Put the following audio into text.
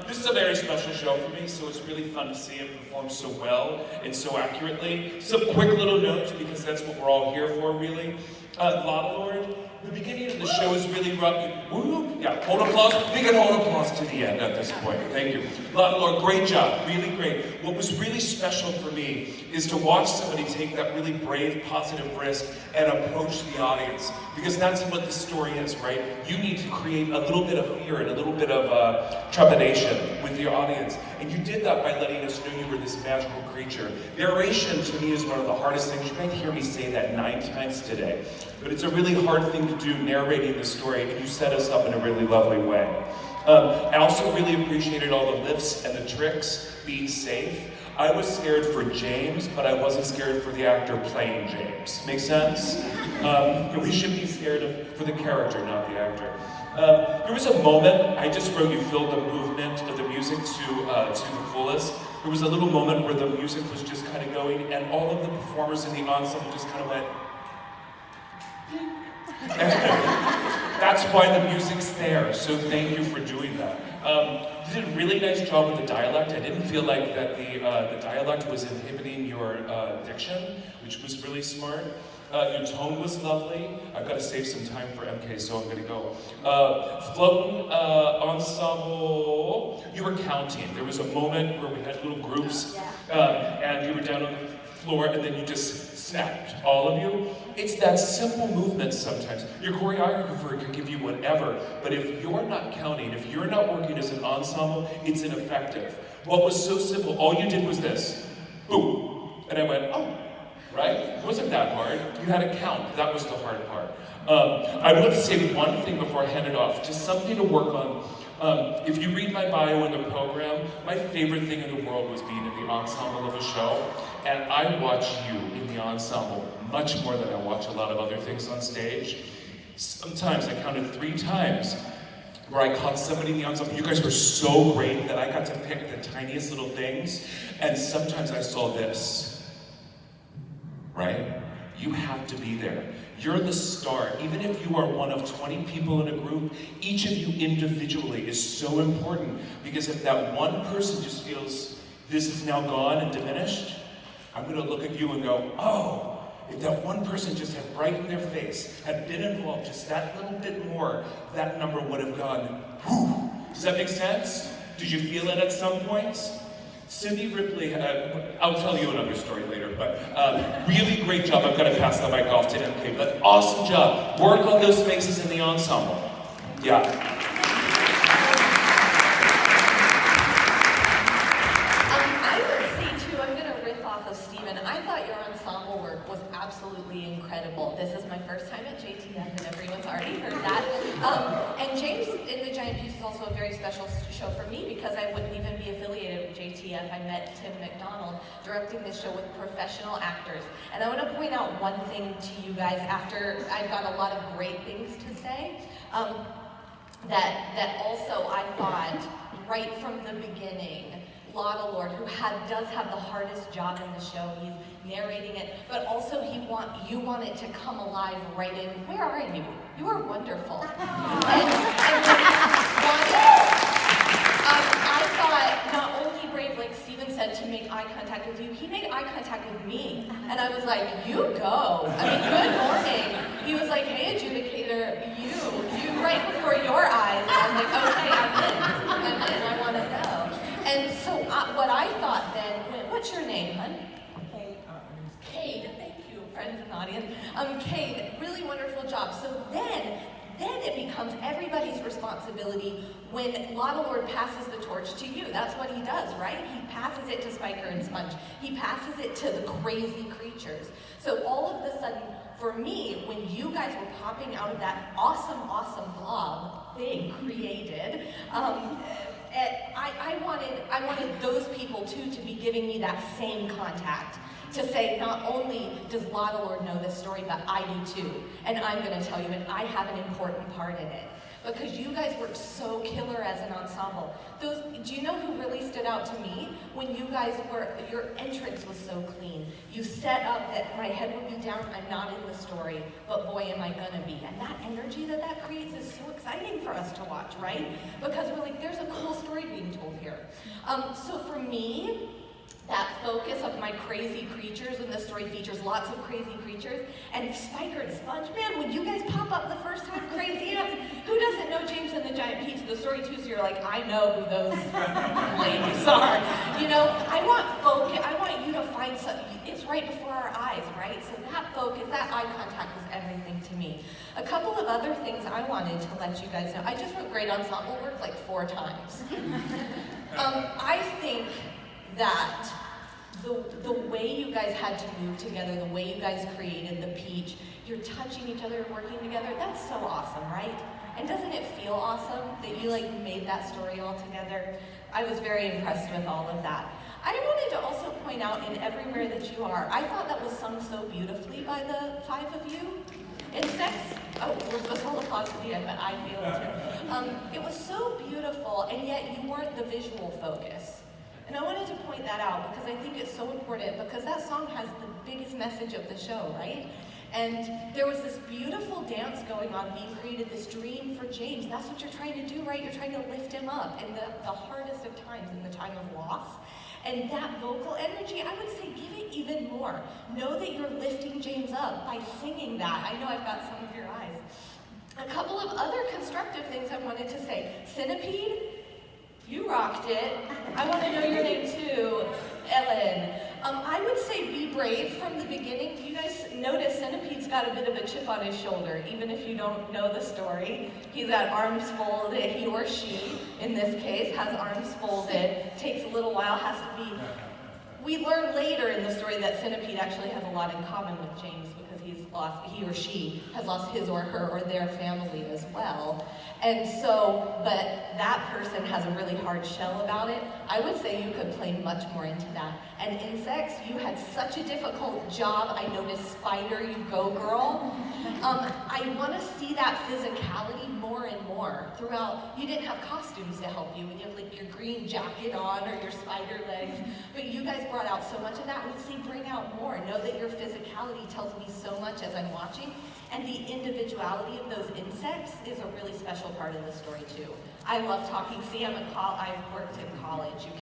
This is a very special show for me, so it's really fun to see him perform so well and so accurately. Some quick little notes, because that's what we're all here for, really. Lava Lord, the beginning of the show is really rough. Woo! Yeah, hold applause. We can hold applause to the end at this point. Thank you. Lava Lord, great job. Really great. What was really special for me is to watch somebody take that really brave, positive risk and approach the audience. Because that's what the story is, right? You need to create a little bit of fear and a little bit of trepidation with your audience. And you did that by letting us know you were this magical creature. Narration, to me, is one of the hardest things. You might hear me say that 9 times today. But it's a really hard thing to do, narrating the story, and you set us up in a really lovely way. I also really appreciated all the lifts and the tricks, being safe. I was scared for James, but I wasn't scared for the actor playing James. Make sense? We should be scared for the character, not the actor. There was a moment, I just wrote you filled the movement of the music to the fullest. There was a little moment where the music was just kind of going, and all of the performers in the ensemble just kind of went, that's why the music's there, so thank you for doing that. You did a really nice job with the dialect. I didn't feel like that the dialect was inhibiting your diction, which was really smart. Your tone was lovely. I've got to save some time for MK, so I'm going to go. Floating ensemble, you were counting. There was a moment where we had little groups, and you were down on the floor, and then you just snapped, all of you. It's that simple movement sometimes. Your choreographer can give you whatever, but if you're not counting, if you're not working as an ensemble, it's ineffective. What was so simple, all you did was this, boom. And I went, oh, right? It wasn't that hard. You had to count. That was the hard part. I would like to say one thing before I hand it off, just something to work on. If you read my bio in the program, my favorite thing in the world was being in the ensemble of a show, and I watch you in the ensemble much more than I watch a lot of other things on stage. Sometimes I counted 3 times where I caught somebody in the ensemble. You guys were so great that I got to pick the tiniest little things, and sometimes I saw this, right? You have to be there. You're the star. Even if you are one of 20 people in a group, each of you individually is so important, because if that one person just feels this is now gone and diminished, I'm going to look at you and go, oh, if that one person just had brightened their face, had been involved just that little bit more, that number would have gone, whew. Does that make sense? Did you feel it at some points? Cindy Ripley, I'll tell you another story later, but really great job. I've got to pass the mic off to MK, but awesome job. Work on those spaces in the ensemble. Yeah. I thought your ensemble work was absolutely incredible. This is my first time at JTF, and everyone's already heard that. And James in the Giant Peach is also a very special show for me, because I wouldn't even be affiliated with JTF. I met Tim McDonald directing this show with professional actors. And I want to point out one thing to you guys after I've got a lot of great things to say. That also I thought right from the beginning, Lava Lord, who does have the hardest job in the show. He's narrating it, but also you want it to come alive right in. Where are you? You are wonderful. I thought not only brave, like Steven said, to make eye contact with you, he made eye contact with me. And I was like, you go. I mean, good morning. He was like, hey, Adjudicator, you right before your eyes. And I was like, okay, I'm in, I want to know. And so what I thought then, what's your name, hun? Cade, thank you, friends in the audience. Cade, really wonderful job. So then it becomes everybody's responsibility when Lava Lord passes the torch to you. That's what he does, right? He passes it to Spiker and Sponge. He passes it to the crazy creatures. So all of a sudden, for me, when you guys were popping out of that awesome blob they created, I wanted those people too to be giving me that same contact, to say not only does Lava Lord know this story, but I do too, and I'm going to tell you, and I have an important part in it. because you guys worked so killer as an ensemble. Do you know who really stood out to me? When you guys your entrance was so clean. You set up that my head would be down, I'm not in the story, but boy am I gonna be. And that energy that creates is so exciting for us to watch, right? Because we're like, there's a cool story being told here. So for me, that focus of my crazy creatures, and the story features lots of crazy creatures, and Spiker and Sponge, man, when you guys pop up the first time, crazy ants, who doesn't know James and the Giant Peach, the story too, so you're like, I know who those ladies are. You know, I want focus, I want you to find something, it's right before our eyes, right? So that focus, that eye contact was everything to me. A couple of other things I wanted to let you guys know. I just wrote great ensemble work like 4 times. I think that the way you guys had to move together, the way you guys created the Peach, you're touching each other and working together, that's so awesome, right? And doesn't it feel awesome that you like made that story all together? I was very impressed with all of that. I wanted to also point out in Everywhere That You Are, I thought that was sung so beautifully by the 5 of you. Insects, oh, we're supposed to hold applause to the end, but I feel it too. It was so beautiful, and yet you weren't the visual focus. And I wanted to point that out because I think it's so important, because that song has the biggest message of the show, right? And there was this beautiful dance going on being created, this dream for James. That's what you're trying to do, right? You're trying to lift him up in the hardest of times, in the time of loss. And that vocal energy, I would say give it even more. Know that you're lifting James up by singing that. I know I've got some of your eyes. A couple of other constructive things I wanted to say. Centipede, you rocked it. I want to know your name too, Ellen. I would say be brave from the beginning. You guys notice Centipede's got a bit of a chip on his shoulder, even if you don't know the story. He's got arms folded. He or she, in this case, has arms folded. Takes a little while, has to be. We learn later in the story that Centipede actually has a lot in common with James, because he or she has lost his or her or their family as well. And so, but that person has a really hard shell about it. I would say you could play much more into that. And insects, you had such a difficult job. I noticed Spider, you go girl. I want to see that physicality more and more throughout. You didn't have costumes to help you, and you have like your green jacket on or your spider legs, but you guys brought out so much of that. I would say bring out more. Know that your physicality tells me so much as I'm watching, and the individuality of those insects is a really special part of the story too. I love talking. See, I worked in college.